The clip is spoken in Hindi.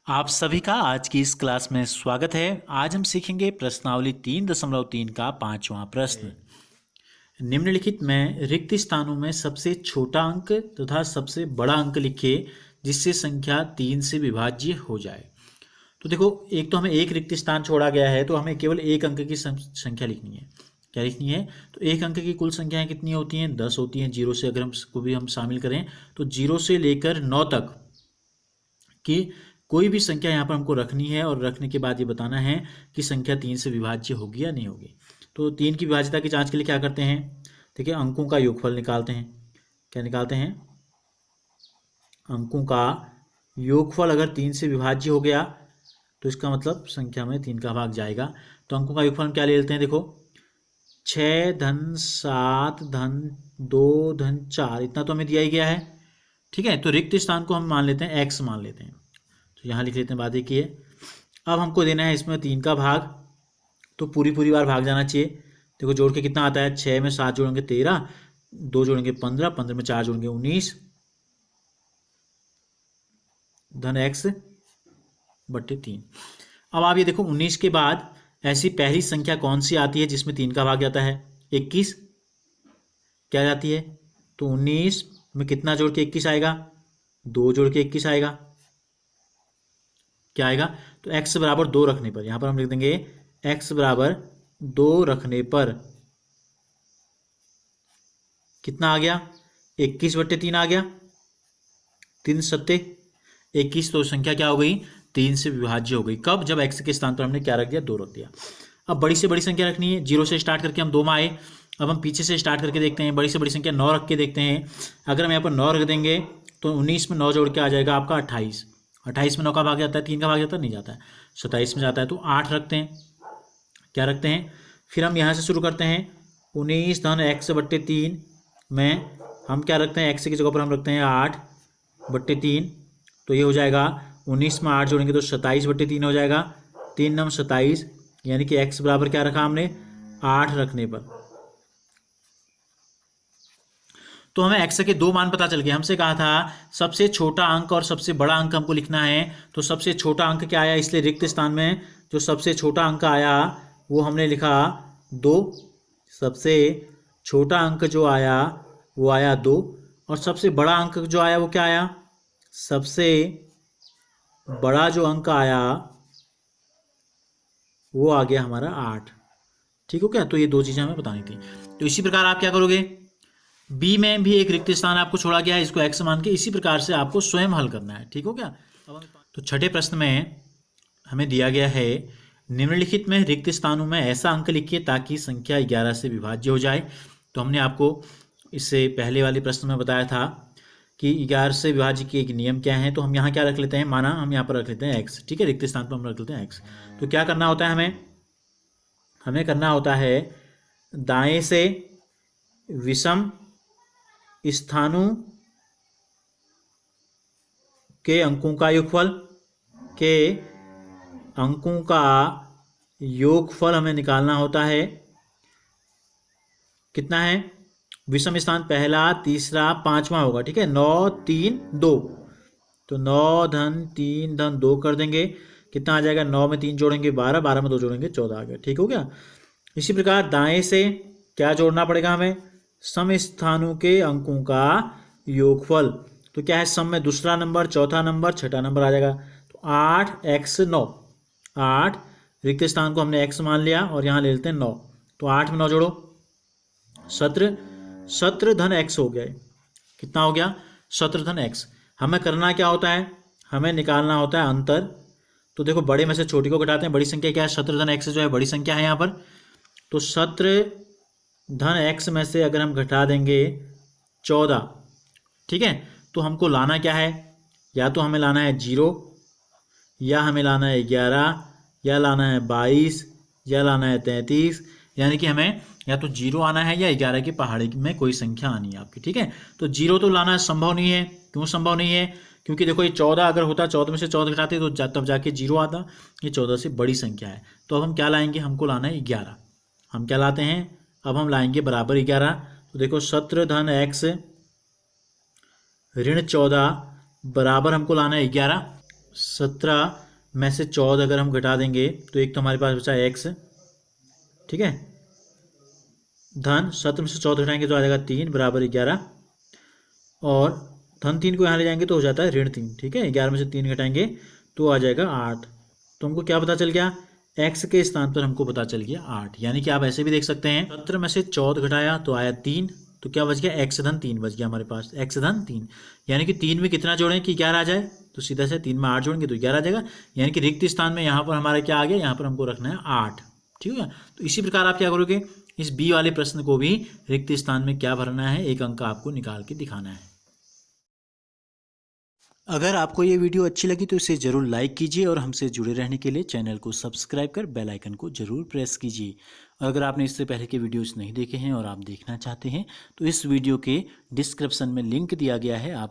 आप सभी का आज की इस क्लास में स्वागत है। आज हम सीखेंगे प्रश्नावली 3.3 का 5वां प्रश्न। निम्नलिखित में रिक्त स्थानों में सबसे छोटा अंक तथा सबसे बड़ा अंक लिखिए जिससे संख्या 3 से विभाज्य हो जाए। तो देखो, एक तो हमें एक रिक्त स्थान छोड़ा गया है, तो हमें केवल एक अंक की संख्या लिखनी है। क्या लिखनी है? तो एक अंक की कुल संख्याएं कितनी होती हैं? 10 होती हैं। जीरो से अगर हम शामिल करें तो 0 से लेकर 9 तक कि कोई भी संख्या यहाँ पर हमको रखनी है और रखने के बाद ये बताना है कि संख्या 3 से विभाज्य होगी या नहीं होगी। तो 3 की विभाज्यता की जांच के लिए क्या करते हैं? देखिए, अंकों का योगफल निकालते हैं। क्या निकालते हैं? अंकों का योगफल अगर 3 से विभाज्य हो गया तो इसका मतलब संख्या में 3 का भाग जाएगा। तो अंकों का योगफल हम क्या ले लेते हैं? देखो, 6 धन 7 धन 2 धन 4, इतना तो हमें दिया ही गया है। ठीक है, तो रिक्त स्थान को हम मान लेते हैं x मान लेते हैं। तो यहाँ लिख लेते हैं, बात एक ही है। अब हमको देना है इसमें 3 का भाग, तो पूरी बार भाग जाना चाहिए। देखो, जोड़ के कितना आता है? 6 में 7 जोड़ेंगे 13, 2 जोड़ेंगे 15, 15 में 4 जोड़ेंगे 19 धन x बट्टे 3। अब आप ये देखो, 19 के बाद ऐसी पहली संख्या कौन सी आती है जिसमें 3 का भाग जाता है? 21 क्या जाती है? तो 19 में कितना जोड़ के 21 आएगा? 2 जोड़ के 21 आएगा। क्या आएगा? तो x बराबर 2 रखने पर, यहां पर हम लिख देंगे x बराबर 2 रखने पर कितना आ गया? 21 बट्टे 3 आ गया। 3 सत्ते 21, तो संख्या क्या हो गई? 3 से विभाज्य हो गई। कब? जब x के स्थान पर हमने क्या रख दिया? 2 रख दिया। अब बड़ी से बड़ी संख्या रखनी है। 0 से स्टार्ट करके हम 2 में आए। अब हम पीछे से स्टार्ट करके देखते हैं। बड़ी से बड़ी संख्या 9 रख के देखते हैं। अगर हम यहाँ पर 9 रख देंगे तो 19 में 9 जोड़ के आ जाएगा आपका 28। 28 में 9 का भाग जाता है? 3 का भाग जाता है? नहीं जाता है। 27 में जाता है। तो 8 रखते हैं। क्या रखते हैं? फिर हम यहाँ से शुरू करते हैं। 19 धन x बट्टे 3 में हम क्या रखते हैं? x की जगह पर हम रखते हैं 8 बट्टे 3। तो ये हो जाएगा 19 में 8 जोड़ेंगे तो 27 बट्टे 3 हो जाएगा। 3 नम 27, यानी कि x बराबर क्या रखा हमने? 8 रखने पर। तो हमें x के 2 मान पता चल गए। हमसे कहा था सबसे छोटा अंक और सबसे बड़ा अंक हमको लिखना है। तो सबसे छोटा अंक क्या आया? इसलिए रिक्त स्थान में जो सबसे छोटा अंक आया वो हमने लिखा 2। सबसे छोटा अंक जो आया वो आया 2। और सबसे बड़ा अंक जो आया वो क्या आया? सबसे बड़ा जो अंक आया वो आ गया हमारा 8। ठीक हो क्या? तो ये 2 चीज़ें हमें बतानी थी। तो इसी प्रकार आप क्या करोगे? बी में भी एक रिक्त स्थान आपको छोड़ा गया है, इसको x मान के इसी प्रकार से आपको स्वयं हल करना है। ठीक हो क्या? तो छठे प्रश्न में हमें दिया गया है, निम्नलिखित में रिक्त स्थानों में ऐसा अंक लिखिए ताकि संख्या 11 से विभाज्य हो जाए। तो हमने आपको इससे पहले वाले प्रश्न में बताया था कि 11 से विभाज्य के एक नियम क्या है। तो हम यहाँ क्या रख लेते हैं? माना हम यहाँ पर रख लेते हैं x। ठीक है, रिक्त स्थान पर हम रख लेते हैं x। तो क्या करना होता है हमें करना होता है दाएं से विषम स्थानों के अंकों का योगफल हमें निकालना होता है। कितना है? विषम स्थान पहला, तीसरा, 5वां होगा। ठीक है, 9 3 2। तो 9 धन 3 धन 2 कर देंगे। कितना आ जाएगा? 9 में 3 जोड़ेंगे 12, 12 में 2 जोड़ेंगे 14 आ गया। ठीक हो गया? इसी प्रकार दाएं से क्या जोड़ना पड़ेगा हमें? सम स्थानों के अंकों का योगफल। तो क्या है? सम में दूसरा नंबर, चौथा नंबर, छठा नंबर आ जाएगा। तो 8x 9, 8 रिक्त स्थान को हमने x मान लिया और यहाँ ले लेते हैं 9। तो 8 में 9 जोड़ो 17, 17 धन x हो गया। कितना हो गया? 17 धन x। हमें करना क्या होता है? हमें निकालना होता है अंतर। तो देखो, बड़े में से छोटी को घटाते हैं। बड़ी संख्या क्या है? 17 धन x जो है बड़ी संख्या है यहाँ पर। तो 17 धन x में से अगर हम घटा देंगे 14, ठीक है, तो हमको लाना क्या है? या तो हमें लाना है 0, या हमें लाना है 11, या लाना है 22, या लाना है 33। यानी कि हमें या तो 0 आना है या 11 की पहाड़ी में कोई संख्या आनी है आपकी। ठीक है, तो 0 तो लाना संभव नहीं है। क्यों संभव नहीं है? क्योंकि देखो, ये 14 अगर होता, 14 में से 14 घटाते तो तब जाके 0 आता। ये 14 से बड़ी संख्या है। तो अब हम क्या लाएंगे? हमको लाना है 11। हम क्या लाते हैं? अब हम लाएंगे बराबर 11। तो देखो, 17 धन x ऋण 14 बराबर हमको लाना है 11। 17 में से 14 अगर हम घटा देंगे तो एक तो हमारे पास बचा x, ठीक है, धन 17 में से 14 घटाएंगे तो आ जाएगा 3 बराबर 11, और धन 3 को यहाँ ले जाएंगे तो हो जाता है ऋण 3, ठीक है। 11 में से 3 घटाएंगे तो आ जाएगा 8। तो हमको क्या पता चल गया, x के स्थान पर हमको पता चल गया 8। यानी कि आप ऐसे भी देख सकते हैं, 17 में से 14 घटाया तो आया 3, तो क्या बच गया, x धन 3 बच गया हमारे पास, x धन 3। यानी कि 3 में कितना जोड़ें कि 11 आ जाए, तो सीधा से 3 में 8 जोड़ेंगे तो 11 आ जाएगा। यानी कि रिक्त स्थान में यहाँ पर हमारा क्या आ गया, यहाँ पर हमको रखना है 8, ठीक है। तो इसी प्रकार आप क्या करोगे, इस बी वाले प्रश्न को भी रिक्त स्थान में क्या भरना है, एक अंक आपको निकाल के दिखाना है। अगर आपको ये वीडियो अच्छी लगी तो इसे ज़रूर लाइक कीजिए और हमसे जुड़े रहने के लिए चैनल को सब्सक्राइब कर बेल आइकन को ज़रूर प्रेस कीजिए। और अगर आपने इससे पहले के वीडियोस नहीं देखे हैं और आप देखना चाहते हैं तो इस वीडियो के डिस्क्रिप्शन में लिंक दिया गया है, आप